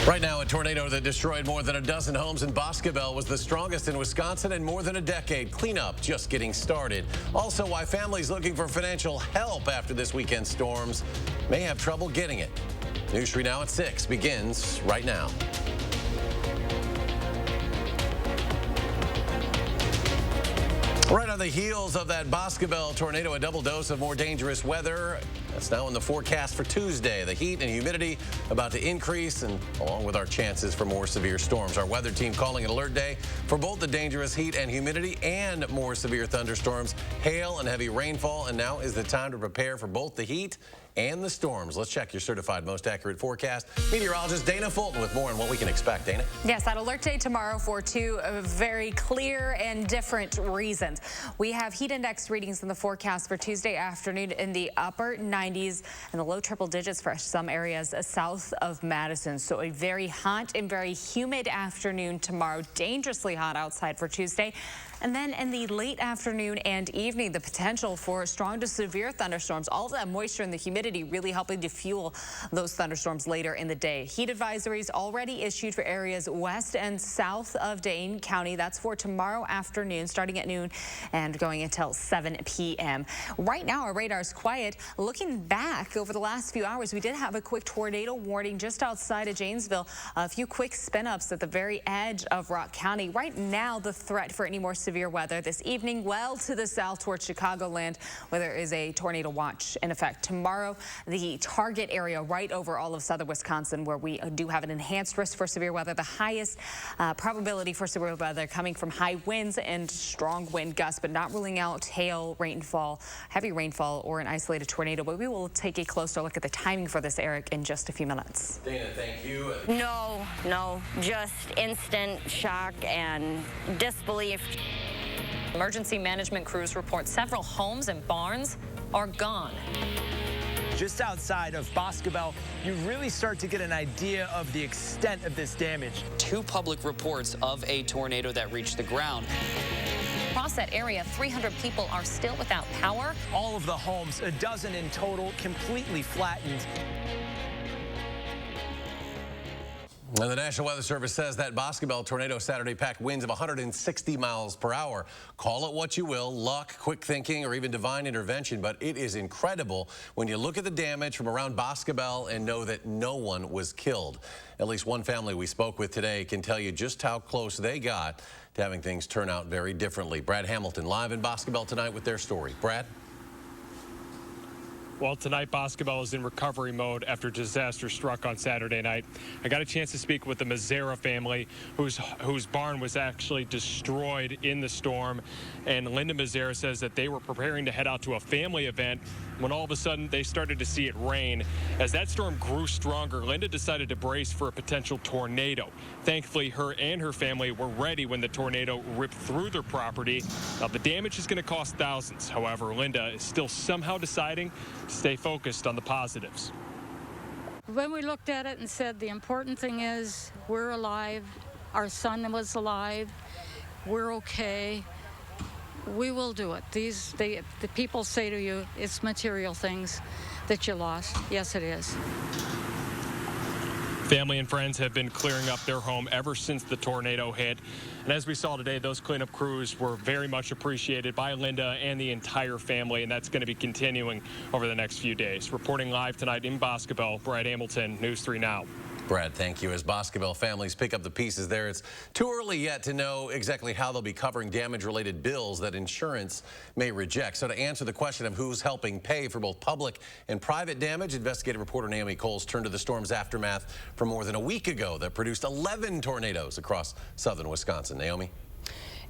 Right now, a tornado that destroyed more than a dozen homes in Boscobel was the strongest in Wisconsin in more than a decade. Cleanup just getting started. Also, why families looking for financial help after this weekend's storms may have trouble getting it. News 3 Now at 6 begins right now. Right on the heels of that Boscobel tornado, a double dose of more dangerous weather. That's now in the forecast for Tuesday. The heat and humidity about to increase, and along with our chances for more severe storms. Our weather team calling an alert day for both the dangerous heat and humidity and more severe thunderstorms, hail and heavy rainfall. And now is the time to prepare for both the heat and the storms. Let's check your certified most accurate forecast. Meteorologist Dana Fulton with more on what we can expect. Dana? Yes, that alert day tomorrow for two very clear and different reasons. We have heat index readings in the forecast for Tuesday afternoon in the upper 90s and the low triple digits for some areas south of Madison. So a very hot and very humid afternoon tomorrow. Dangerously hot outside for Tuesday. And then in the late afternoon and evening, the potential for strong to severe thunderstorms. All of that moisture and the humidity really helping to fuel those thunderstorms later in the day. Heat advisories already issued for areas west and south of Dane County. That's for tomorrow afternoon, starting at noon and going until 7 p.m. Right now, our radar is quiet. Looking back over the last few hours, we did have a quick tornado warning just outside of Janesville. A few quick spin-ups at the very edge of Rock County. Right now, the threat for any more severe weather this evening well to the south towards Chicagoland, where there is a tornado watch in effect. Tomorrow, the target area right over all of southern Wisconsin, where we do have an enhanced risk for severe weather. The highest probability for severe weather coming from high winds and strong wind gusts, but not ruling out hail, rainfall, heavy rainfall, or an isolated tornado. But we will take a closer look at the timing for this, Eric, in just a few minutes. Dana, thank you. No, just instant shock and disbelief. Emergency management crews report several homes and barns are gone. Just outside of Boscobel, you really start to get an idea of the extent of this damage. 2 public reports of a tornado that reached the ground. Across that area, 300 people are still without power. All of the homes, a dozen in total, completely flattened. And the National Weather Service says that Boscobel tornado Saturday packed winds of 160 miles per hour. Call it what you will, luck, quick thinking, or even divine intervention, but it is incredible when you look at the damage from around Boscobel and know that no one was killed. At least one family we spoke with today can tell you just how close they got to having things turn out very differently. Brad Hamilton live in Boscobel tonight with their story. Brad? Well, tonight, Boscobel is in recovery mode after disaster struck on Saturday night. I got a chance to speak with the Mazzara family, whose barn was actually destroyed in the storm. And Linda Mazzara says that they were preparing to head out to a family event when all of a sudden they started to see it rain. As that storm grew stronger, Linda decided to brace for a potential tornado. Thankfully, her and her family were ready when the tornado ripped through their property. Now, the damage is going to cost thousands. However, Linda is still somehow deciding to stay focused on the positives. When we looked at it and said the important thing is we're alive, our son was alive, we're okay, we will do it. The people say to you, it's material things that you lost. Yes, it is. Family and friends have been clearing up their home ever since the tornado hit. And as we saw today, those cleanup crews were very much appreciated by Linda and the entire family, and that's going to be continuing over the next few days. Reporting live tonight in Boscobel, Brad Hamilton, News 3 Now. Brad, thank you. As Boscobel families pick up the pieces there, it's too early yet to know exactly how they'll be covering damage-related bills that insurance may reject. So to answer the question of who's helping pay for both public and private damage, investigative reporter Naomi Coles turned to the storm's aftermath from more than a week ago that produced 11 tornadoes across southern Wisconsin. Naomi?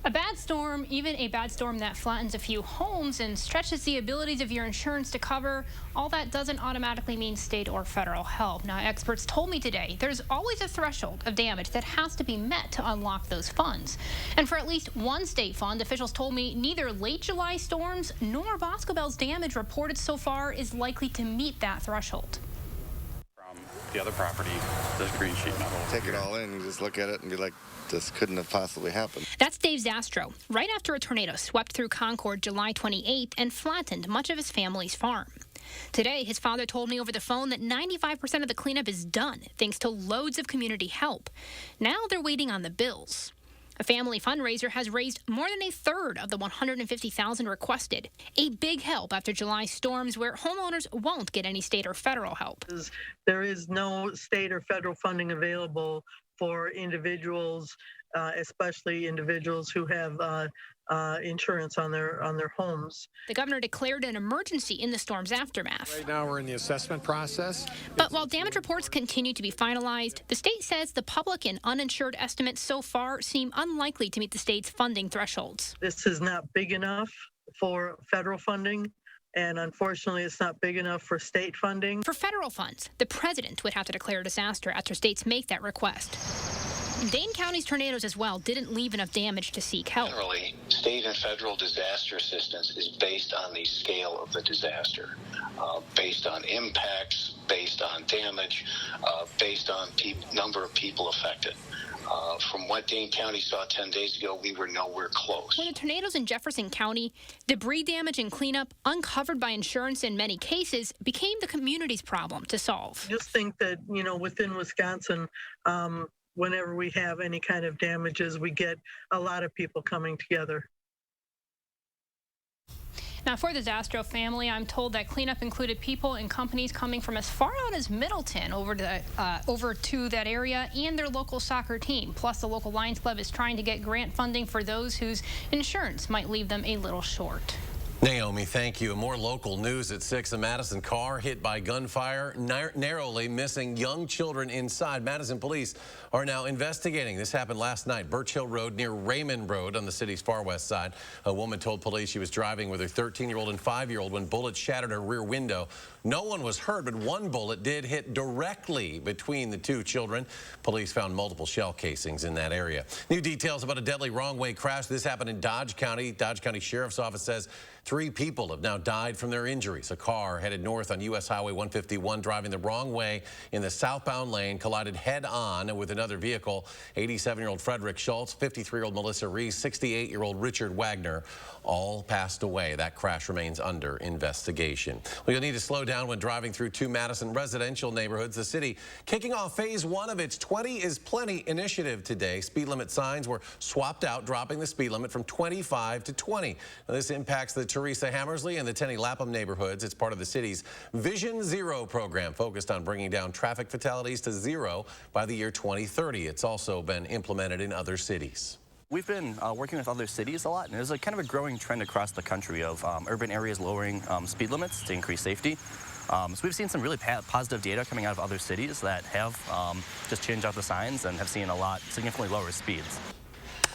A bad storm, even a bad storm that flattens a few homes and stretches the abilities of your insurance to cover, all that doesn't automatically mean state or federal help. Now, experts told me today there's always a threshold of damage that has to be met to unlock those funds. And for at least one state fund, officials told me neither late July storms nor Boscobel's damage reported so far is likely to meet that threshold. From the other property, this green sheet metal. Take it all in, you just look at it and be like, this couldn't have possibly happened. That's Dave Zastro, right after a tornado swept through Concord July 28th and flattened much of his family's farm. Today, his father told me over the phone that 95% of the cleanup is done, thanks to loads of community help. Now they're waiting on the bills. A family fundraiser has raised more than a third of the $150,000 requested. A big help after July storms where homeowners won't get any state or federal help. There is no state or federal funding available for individuals, especially individuals who have insurance on their homes. The governor declared an emergency in the storm's aftermath. Right now we're in the assessment process. But while damage reports continue to be finalized, the state says the public and uninsured estimates so far seem unlikely to meet the state's funding thresholds. This is not big enough for federal funding, and unfortunately it's not big enough for state funding. For federal funds, the president would have to declare a disaster after states make that request. Dane County's tornadoes as well didn't leave enough damage to seek help. Generally, state and federal disaster assistance is based on the scale of the disaster, based on impacts, based on damage, based on number of people affected. From what Dane County saw 10 days ago, we were nowhere close. When the tornadoes in Jefferson County, debris damage and cleanup, uncovered by insurance in many cases, became the community's problem to solve. Just think that, within Wisconsin, whenever we have any kind of damages, we get a lot of people coming together. Now, for the Zastro family, I'm told that cleanup included people and companies coming from as far out as Middleton over to that area and their local soccer team. Plus, the local Lions Club is trying to get grant funding for those whose insurance might leave them a little short. Naomi, thank you. More local news at 6. A Madison car hit by gunfire, narrowly missing young children inside. Madison police are now investigating. This happened last night, Birch Hill Road near Raymond Road on the city's far west side. A woman told police she was driving with her 13-year-old and 5-year-old when bullets shattered her rear window. No one was hurt, but one bullet did hit directly between the two children. Police found multiple shell casings in that area. New details about a deadly wrong-way crash. This happened in Dodge County. Dodge County Sheriff's Office says 3 people have now died from their injuries. A car headed north on U.S. Highway 151 driving the wrong way in the southbound lane collided head-on with another vehicle. 87-year-old Frederick Schultz, 53-year-old Melissa Reese, 68-year-old Richard Wagner all passed away. That crash remains under investigation. Well, you'll need to slow down when driving through 2 Madison residential neighborhoods. The city kicking off phase 1 of its 20 is Plenty initiative today. Speed limit signs were swapped out, dropping the speed limit from 25 to 20. Now, this impacts the Teresa Hammersley and the Tenny Lapham neighborhoods. It's part of the city's Vision Zero program focused on bringing down traffic fatalities to 0 by the year 2030. It's also been implemented in other cities. We've been working with other cities a lot, and there's a kind of a growing trend across the country of urban areas lowering speed limits to increase safety. So we've seen some really positive data coming out of other cities that have just changed out the signs and have seen significantly lower speeds.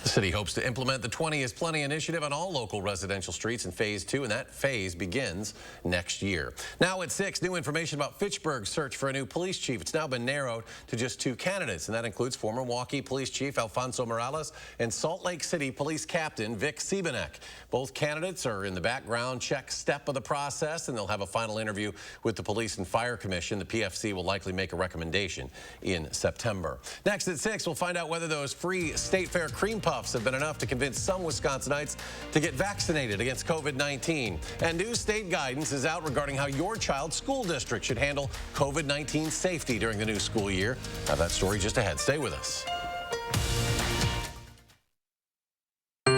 The city hopes to implement the 20 is Plenty initiative on all local residential streets in phase 2, and that phase begins next year. Now at 6, new information about Fitchburg's search for a new police chief. It's now been narrowed to just 2 candidates, and that includes former Milwaukee Police Chief Alfonso Morales and Salt Lake City Police Captain Vic Siebenek. Both candidates are in the background check step of the process, and they'll have a final interview with the Police and Fire Commission. The PFC will likely make a recommendation in September. Next at 6, we'll find out whether those free State Fair cream puffs have been enough to convince some Wisconsinites to get vaccinated against COVID-19. And new state guidance is out regarding how your child's school district should handle COVID-19 safety during the new school year. Have that story just ahead. Stay with us.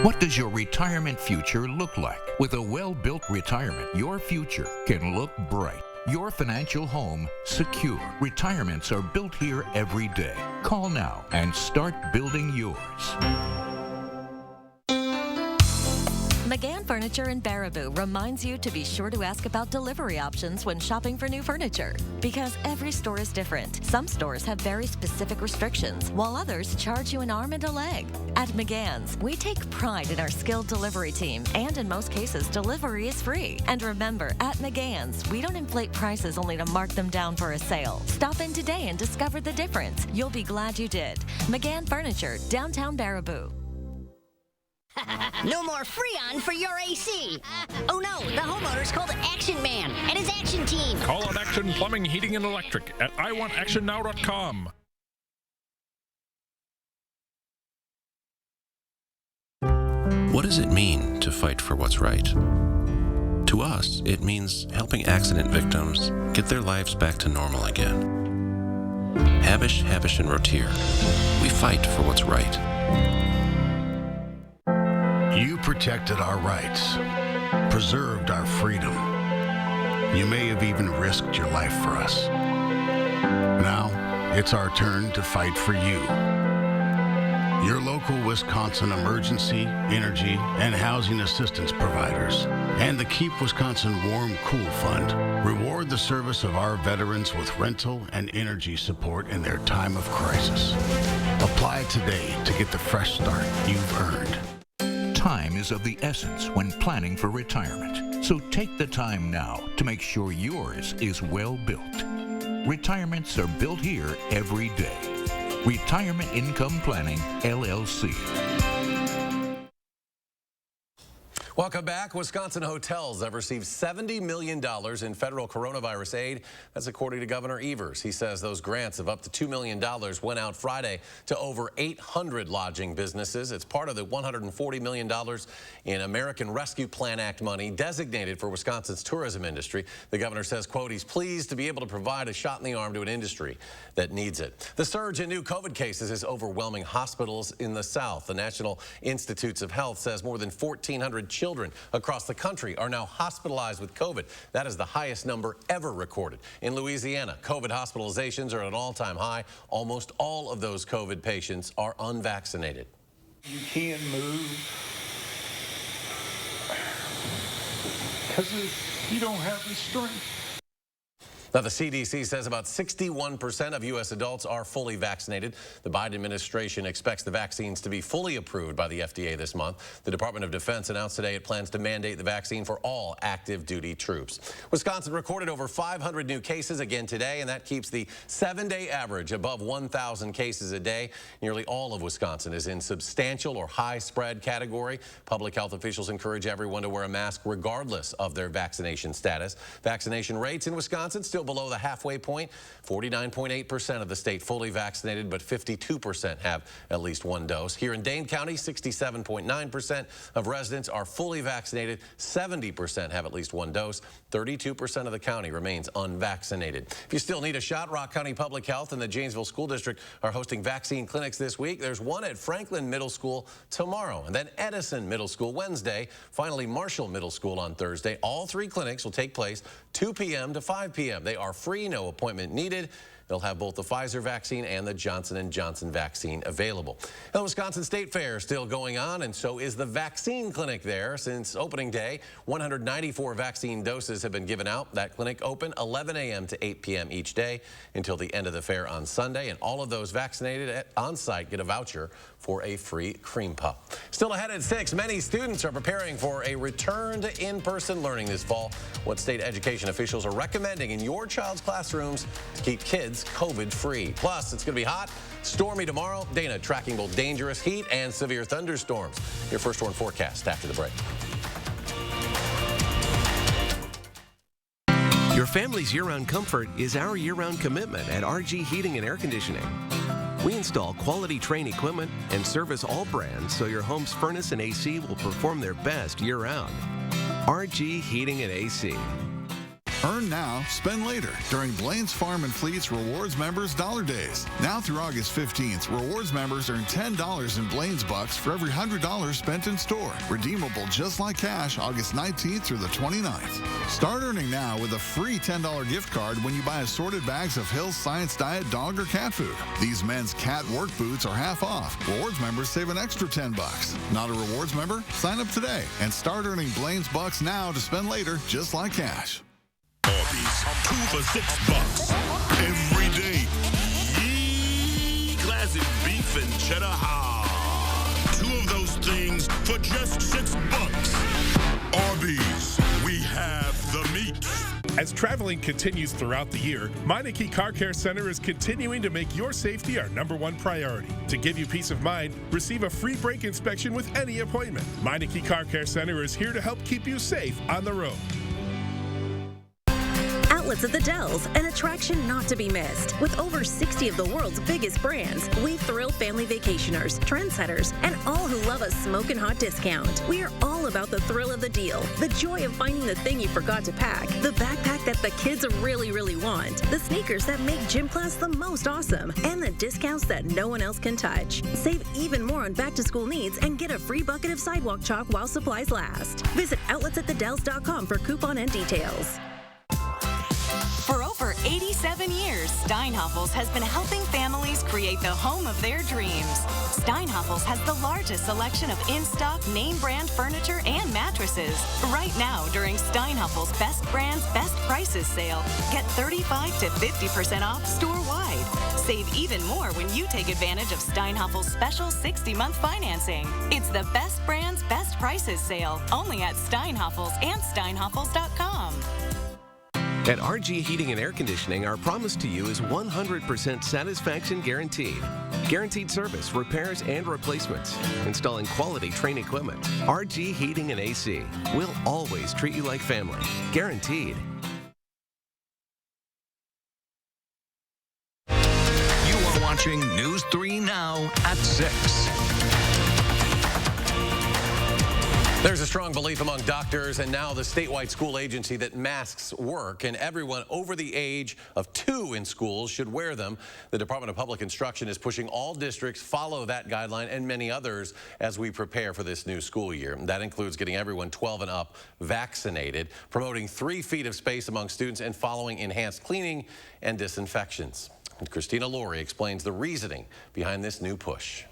What does your retirement future look like? With a well-built retirement, your future can look bright. Your financial home secure. Retirements are built here every day. Call now and start building yours. McGann Furniture in Baraboo reminds you to be sure to ask about delivery options when shopping for new furniture. Because every store is different. Some stores have very specific restrictions, while others charge you an arm and a leg. At McGann's, we take pride in our skilled delivery team, and in most cases, delivery is free. And remember, at McGann's, we don't inflate prices only to mark them down for a sale. Stop in today and discover the difference. You'll be glad you did. McGann Furniture, downtown Baraboo. No more Freon for your AC. Oh no, the homeowner's called Action Man and his action team. Call out Action Plumbing, Heating, and Electric at iwantactionnow.com. What does it mean to fight for what's right? To us, it means helping accident victims get their lives back to normal again. Habish, Habish, and Rotier, we fight for what's right. You protected our rights, preserved our freedom. You may have even risked your life for us. Now, it's our turn to fight for you. Your local Wisconsin emergency, energy, and housing assistance providers, and the Keep Wisconsin Warm Cool Fund reward the service of our veterans with rental and energy support in their time of crisis. Apply today to get the fresh start you've earned. Time is of the essence when planning for retirement, so take the time now to make sure yours is well built. Retirements are built here every day. Retirement Income Planning, LLC. Welcome back. Wisconsin hotels have received $70 million in federal coronavirus aid. That's according to Governor Evers. He says those grants of up to $2 million went out Friday to over 800 lodging businesses. It's part of the $140 million in American Rescue Plan Act money designated for Wisconsin's tourism industry. The governor says, quote, he's pleased to be able to provide a shot in the arm to an industry that needs it. The surge in new COVID cases is overwhelming hospitals in the South. The National Institutes of Health says more than 1,400 children across the country are now hospitalized with COVID. That is the highest number ever recorded. In Louisiana, COVID hospitalizations are at an all-time high. Almost all of those COVID patients are unvaccinated. You can't move because you don't have the strength. Now, the CDC says about 61% of U.S. adults are fully vaccinated. The Biden administration expects the vaccines to be fully approved by the FDA this month. The Department of Defense announced today it plans to mandate the vaccine for all active duty troops. Wisconsin recorded over 500 new cases again today, and that keeps the 7-day average above 1,000 cases a day. Nearly all of Wisconsin is in substantial or high spread category. Public health officials encourage everyone to wear a mask regardless of their vaccination status. Vaccination rates in Wisconsin still below the halfway point. 49.8% of the state fully vaccinated, but 52% have at least one dose. Here in Dane County, 67.9% of residents are fully vaccinated. 70% have at least one dose. 32% of the county remains unvaccinated. If you still need a shot, Rock County Public Health and the Janesville School District are hosting vaccine clinics this week. There's one at Franklin Middle School tomorrow, and then Edison Middle School Wednesday. Finally, Marshall Middle School on Thursday. All three clinics will take place 2 p.m. to 5 p.m. They are free, no appointment needed. They'll have both the Pfizer vaccine and the Johnson & Johnson vaccine available. The Wisconsin State Fair is still going on, and so is the vaccine clinic there. Since opening day, 194 vaccine doses have been given out. That clinic open 11 a.m. to 8 p.m. each day until the end of the fair on Sunday, and all of those vaccinated on site get a voucher for a free cream puff. Still ahead at 6, many students are preparing for a return to in-person learning this fall. What state education officials are recommending in your child's classrooms to keep kids COVID-free. Plus, it's going to be hot, stormy tomorrow. Dana tracking both dangerous heat and severe thunderstorms. Your first warn forecast after the break. Your family's year-round comfort is our year-round commitment at RG Heating and Air Conditioning. We install quality Trane equipment and service all brands so your home's furnace and AC will perform their best year-round. RG Heating and AC. Earn now, spend later during Blaine's Farm and Fleet's Rewards Members Dollar Days. Now through August 15th, Rewards members earn $10 in Blaine's Bucks for every $100 spent in store. Redeemable just like cash August 19th through the 29th. Start earning now with a free $10 gift card when you buy assorted bags of Hill's Science Diet dog or cat food. These men's cat work boots are half off. Rewards members save an extra $10. Not a Rewards member? Sign up today and start earning Blaine's Bucks now to spend later just like cash. Arby's, 2 for $6 every day. Yee, classic beef and cheddar hot. 2 of those things for just $6. Arby's, we have the meat. As traveling continues throughout the year, Meineke Car Care Center is continuing to make your safety our #1 priority. To give you peace of mind, receive a free brake inspection with any appointment. Meineke Car Care Center is here to help keep you safe on the road. Outlets at the Dells, an attraction not to be missed. With over 60 of the world's biggest brands, we thrill family vacationers, trendsetters, and all who love a smoking hot discount. We are all about the thrill of the deal, the joy of finding the thing you forgot to pack, the backpack that the kids really, really want, the sneakers that make gym class the most awesome, and the discounts that no one else can touch. Save even more on back-to-school needs and get a free bucket of sidewalk chalk while supplies last. Visit outletsatthedells.com for coupon and details. For over 87 years, Steinhoffels has been helping families create the home of their dreams. Steinhoffels has the largest selection of in-stock name brand furniture and mattresses. Right now, during Steinhoffels' Best Brands, Best Prices sale, get 35 to 50% off store-wide. Save even more when you take advantage of Steinhoffels' special 60-month financing. It's the Best Brands, Best Prices sale, only at Steinhoffels and steinhoffels.com. At RG Heating and Air Conditioning, our promise to you is 100% satisfaction guaranteed. Guaranteed service, repairs, and replacements. Installing quality Trane equipment. RG Heating and AC. We'll always treat you like family. Guaranteed. You are watching News 3 Now at 6. There's a strong belief among doctors and now the statewide school agency that masks work and everyone over the age of 2 in schools should wear them. The Department of Public Instruction is pushing all districts follow that guideline and many others as we prepare for this new school year. That includes getting everyone 12 and up vaccinated, promoting 3 feet of space among students, and following enhanced cleaning and disinfections. And Christina Laurie explains the reasoning behind this new push.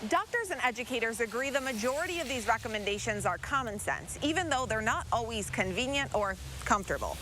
Doctors and educators agree the majority of these recommendations are common sense, even though they're not always convenient or comfortable.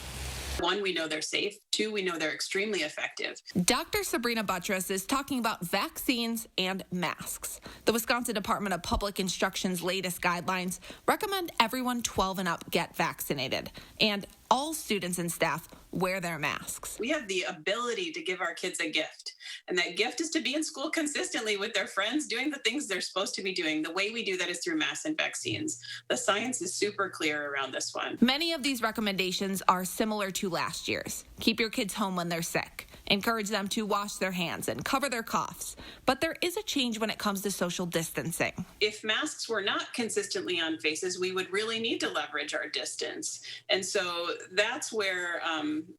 1, we know they're safe. 2, we know they're extremely effective. Dr. Sabrina Buttress is talking about vaccines and masks. The Wisconsin Department of Public Instruction's latest guidelines recommend everyone 12 and up get vaccinated, and all students and staff wear their masks. We have the ability to give our kids a gift, and that gift is to be in school consistently with their friends, doing the things they're supposed to be doing. The way we do that is through masks and vaccines. The science is super clear around this one. Many of these recommendations are similar to last year's. Keep your kids home when they're sick. Encourage them to wash their hands and cover their coughs. But there is a change when it comes to social distancing. If masks were not consistently on faces, we would really need to leverage our distance. And so that's where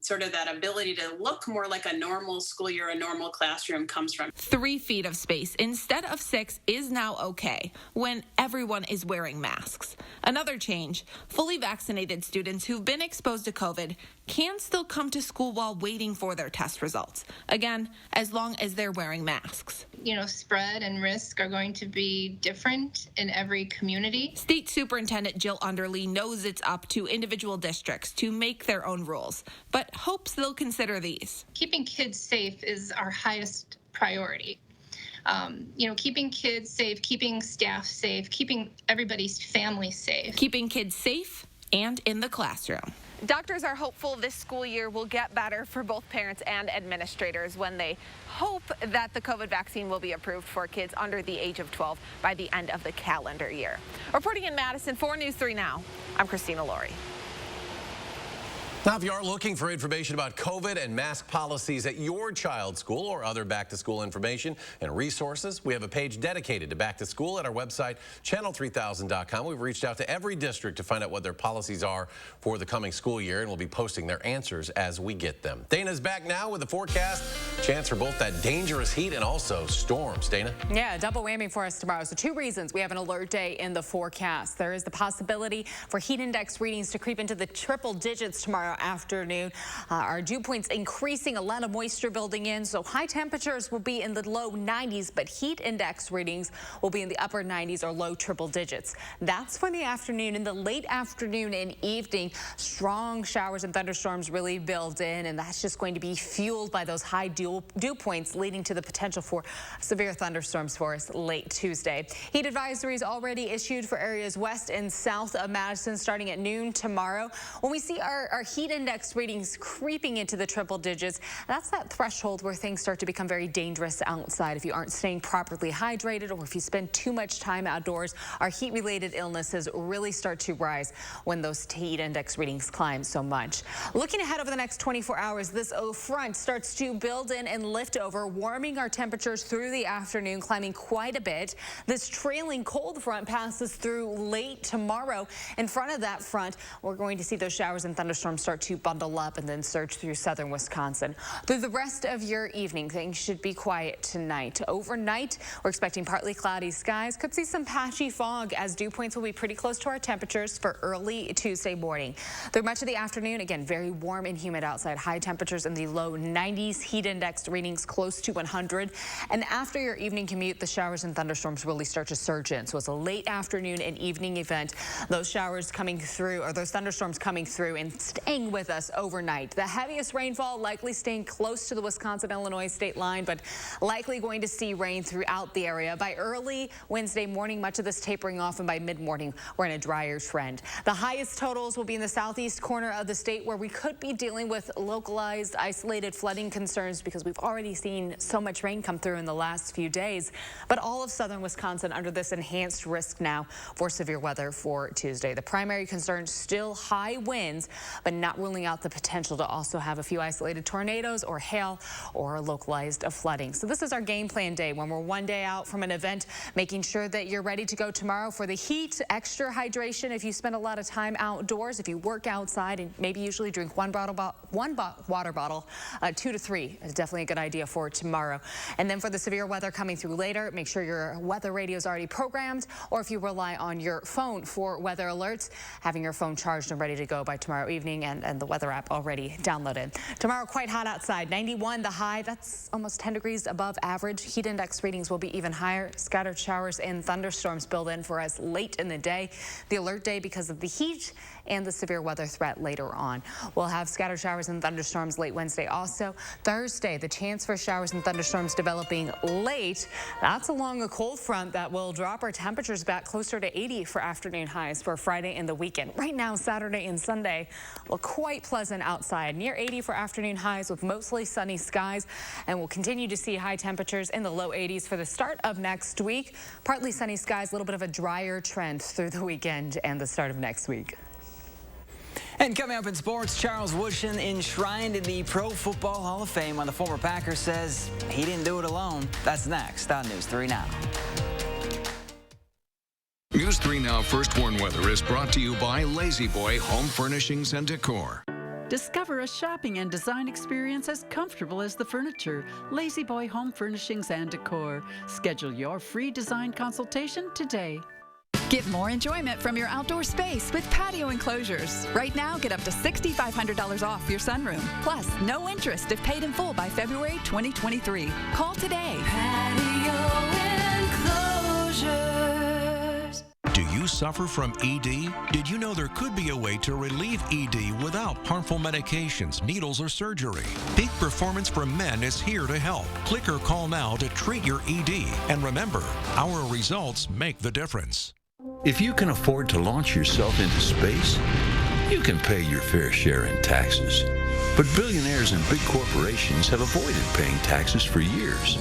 sort of that ability to look more like a normal school year, a normal classroom comes from. 3 feet of space instead of 6 is now okay when everyone is wearing masks. Another change, fully vaccinated students who've been exposed to COVID can still come to school while waiting for their test results. Again, as long as they're wearing masks. You know, spread and risk are going to be different in every community. State Superintendent Jill Underly knows it's up to individual districts to make their own rules, but hopes they'll consider these. Keeping kids safe is our highest priority. Keeping kids safe, keeping staff safe, keeping everybody's family safe. Keeping kids safe and in the classroom. Doctors are hopeful this school year will get better for both parents and administrators when they hope that the COVID vaccine will be approved for kids under the age of 12 by the end of the calendar year. Reporting in Madison for News 3 Now, I'm Christina Laurie. Now, if you are looking for information about COVID and mask policies at your child's school or other back-to-school information and resources, we have a page dedicated to back-to-school at our website, channel3000.com. We've reached out to every district to find out what their policies are for the coming school year, and we'll be posting their answers as we get them. Dana's back now with the forecast. Chance for both that dangerous heat and also storms. Dana? Yeah, double whammy for us tomorrow. So 2 reasons we have an alert day in the forecast. There is the possibility for heat index readings to creep into the triple digits tomorrow afternoon. Our dew points increasing, a lot of moisture building in, so high temperatures will be in the low 90s, but heat index readings will be in the upper 90s or low triple digits. That's for the afternoon. In the late afternoon and evening, strong showers and thunderstorms really build in, and that's just going to be fueled by those high dew points, leading to the potential for severe thunderstorms for us late Tuesday. Heat advisories already issued for areas west and south of Madison starting at noon tomorrow. When we see our heat heat index readings creeping into the triple digits. That's that threshold where things start to become very dangerous outside. If you aren't staying properly hydrated or if you spend too much time outdoors, our heat-related illnesses really start to rise when those heat index readings climb so much. Looking ahead over the next 24 hours, this front starts to build in and lift over, warming our temperatures through the afternoon, climbing quite a bit. This trailing cold front passes through late tomorrow. In front of that front, we're going to see those showers and thunderstorms start to bundle up and then surge through southern Wisconsin. Through the rest of your evening, things should be quiet tonight. Overnight, we're expecting partly cloudy skies. Could see some patchy fog as dew points will be pretty close to our temperatures for early Tuesday morning. Through much of the afternoon, again, very warm and humid outside. High temperatures in the low 90s, heat index readings close to 100. And after your evening commute, the showers and thunderstorms really start to surge in. So it's a late afternoon and evening event. Those showers coming through, or those thunderstorms coming through and staying with us overnight. The heaviest rainfall likely staying close to the Wisconsin-Illinois state line, but likely going to see rain throughout the area. By early Wednesday morning, much of this tapering off, and by mid-morning, we're in a drier trend. The highest totals will be in the southeast corner of the state, where we could be dealing with localized, isolated flooding concerns because we've already seen so much rain come through in the last few days. But all of southern Wisconsin under this enhanced risk now for severe weather for Tuesday. The primary concern still high winds, but not ruling out the potential to also have a few isolated tornadoes or hail or localized flooding. So this is our game plan day when we're one day out from an event, making sure that you're ready to go tomorrow for the heat. Extra hydration if you spend a lot of time outdoors, if you work outside, and maybe usually drink one water bottle, 2 to 3 is definitely a good idea for tomorrow. And then for the severe weather coming through later, make sure your weather radio is already programmed, or if you rely on your phone for weather alerts, having your phone charged and ready to go by tomorrow evening, and the weather app already downloaded. Tomorrow, quite hot outside, 91 the high. That's almost 10 degrees above average. Heat index readings will be even higher. Scattered showers and thunderstorms build in for us late in the day. The alert day because of the heat and the severe weather threat later on. We'll have scattered showers and thunderstorms late Wednesday also. Thursday, the chance for showers and thunderstorms developing late. That's along a cold front that will drop our temperatures back closer to 80 for afternoon highs for Friday and the weekend. Right now, Saturday and Sunday look quite pleasant outside. Near 80 for afternoon highs with mostly sunny skies. And we'll continue to see high temperatures in the low 80s for the start of next week. Partly sunny skies, a little bit of a drier trend through the weekend and the start of next week. And coming up in sports, Charles Woodson enshrined in the Pro Football Hall of Fame when the former Packer says he didn't do it alone. That's next on News 3 Now. News 3 Now First Warn Weather is brought to you by Lazy Boy Home Furnishings and Decor. Discover a shopping and design experience as comfortable as the furniture. Lazy Boy Home Furnishings and Decor. Schedule your free design consultation today. Get more enjoyment from your outdoor space with patio enclosures. Right now, get up to $6,500 off your sunroom. Plus, no interest if paid in full by February 2023. Call today. Patio enclosures. Do you suffer from ED? Did you know there could be a way to relieve ED without harmful medications, needles, or surgery? Peak Performance for Men is here to help. Click or call now to treat your ED. And remember, our results make the difference. If you can afford to launch yourself into space, you can pay your fair share in taxes. But billionaires and big corporations have avoided paying taxes for years.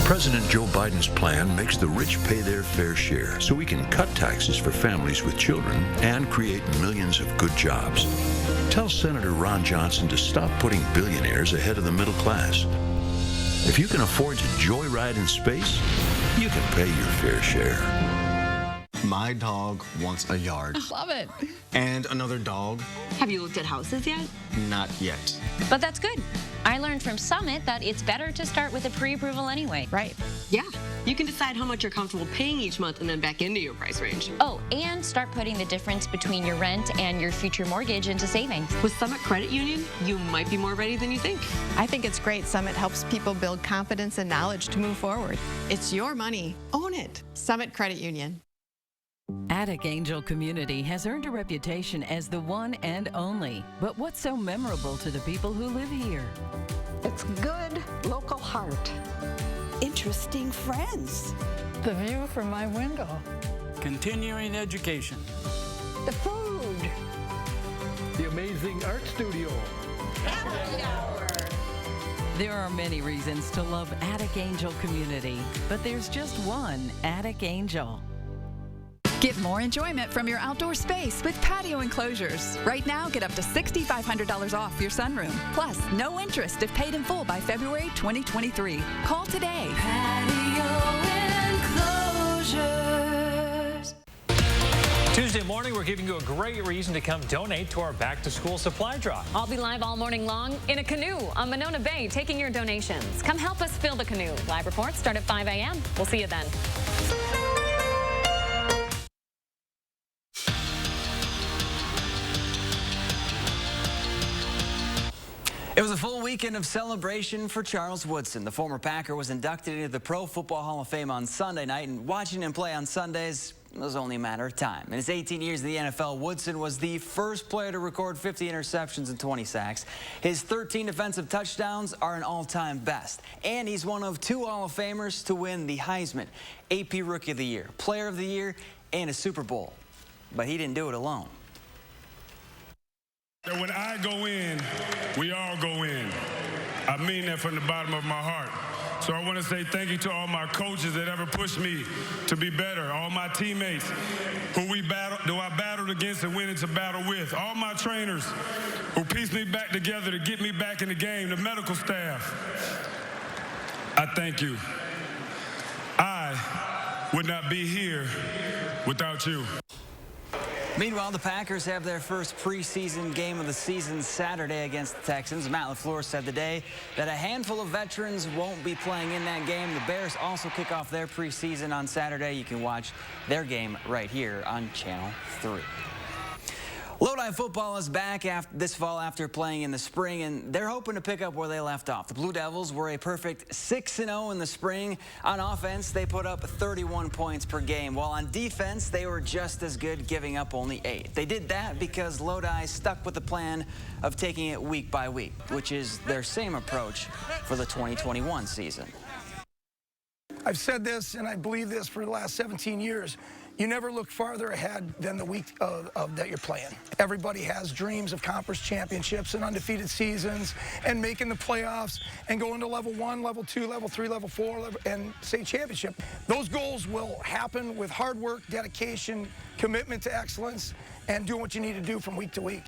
President Joe Biden's plan makes the rich pay their fair share so we can cut taxes for families with children and create millions of good jobs. Tell Senator Ron Johnson to stop putting billionaires ahead of the middle class. If you can afford to joyride in space, you can pay your fair share. My dog wants a yard. Love it. And another dog. Have you looked at houses yet? Not yet. But that's good. I learned from Summit that it's better to start with a pre-approval anyway. Right. Yeah. You can decide how much you're comfortable paying each month and then back into your price range. Oh, and start putting the difference between your rent and your future mortgage into savings. With Summit Credit Union, you might be more ready than you think. I think it's great. Summit helps people build confidence and knowledge to move forward. It's your money. Own it. Summit Credit Union. Attic Angel Community has earned a reputation as the one and only. But what's so memorable to the people who live here? It's good local heart. Interesting friends. The view from my window. Continuing education. The food. The amazing amazing art studio. Happy hour. There are many reasons to love Attic Angel community, but there's just one Attic Angel. Get more enjoyment from your outdoor space with patio enclosures. Right now, get up to $6,500 off your sunroom. Plus, no interest if paid in full by February 2023. Call today. Patio enclosures. Tuesday morning, we're giving you a great reason to come donate to our back-to-school supply drive. I'll be live all morning long in a canoe on Monona Bay taking your donations. Come help us fill the canoe. Live reports start at 5 a.m. We'll see you then. It was a full weekend of celebration for Charles Woodson. The former Packer was inducted into the Pro Football Hall of Fame on Sunday night, and watching him play on Sundays was only a matter of time. In his 18 years in the NFL, Woodson was the first player to record 50 interceptions and 20 sacks. His 13 defensive touchdowns are an all-time best, and he's one of 2 Hall of Famers to win the Heisman, AP Rookie of the Year, Player of the Year, and a Super Bowl. But he didn't do it alone. When I go in, we all go in. I mean that from the bottom of my heart. So I want to say thank you to all my coaches that ever pushed me to be better, all my teammates who I battled against and went into battle with, all my trainers who pieced me back together to get me back in the game, the medical staff. I thank you. I would not be here without you. Meanwhile, the Packers have their first preseason game of the season Saturday against the Texans. Matt LaFleur said today that a handful of veterans won't be playing in that game. The Bears also kick off their preseason on Saturday. You can watch their game right here on Channel 3. Lodi football is back this fall after playing in the spring, and they're hoping to pick up where they left off. The Blue Devils were a perfect 6-0 in the spring. On offense, they put up 31 points per game, while on defense, they were just as good, giving up only 8. They did that because Lodi stuck with the plan of taking it week by week, which is their same approach for the 2021 season. I've said this, and I believe this for the last 17 years. You never look farther ahead than the week that you're playing. Everybody has dreams of conference championships and undefeated seasons and making the playoffs and going to level 1, level 2, level 3, level 4, and state championship. Those goals will happen with hard work, dedication, commitment to excellence, and doing what you need to do from week to week.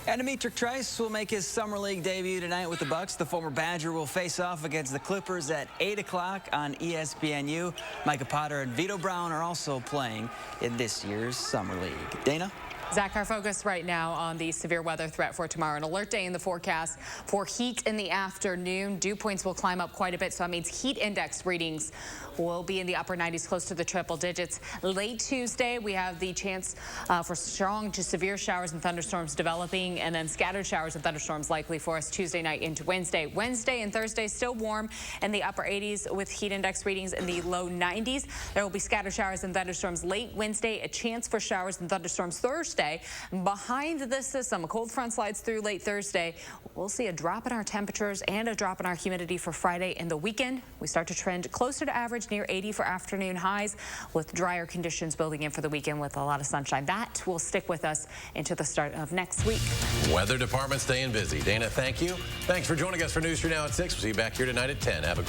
And Demetric Trice will make his Summer League debut tonight with the Bucks. The former Badger will face off against the Clippers at 8 o'clock on ESPNU. Micah Potter and Vito Brown are also playing in this year's Summer League. Dana? Zach, our focus right now on the severe weather threat for tomorrow. An alert day in the forecast for heat in the afternoon. Dew points will climb up quite a bit, so that means heat index readings will be in the upper 90s, close to the triple digits. Late Tuesday, we have the chance for strong to severe showers and thunderstorms developing, and then scattered showers and thunderstorms likely for us Tuesday night into Wednesday. Wednesday and Thursday still warm in the upper 80s with heat index readings in the low 90s. There will be scattered showers and thunderstorms late Wednesday, a chance for showers and thunderstorms Thursday. Behind this system, a cold front slides through late Thursday. We'll see a drop in our temperatures and a drop in our humidity for Friday and the weekend. We start to trend closer to average, near 80 for afternoon highs, with drier conditions building in for the weekend with a lot of sunshine. That will stick with us into the start of next week. Weather department staying busy. Dana, thank you. Thanks for joining us for News 3 Now at 6. We'll see you back here tonight at 10. Have a great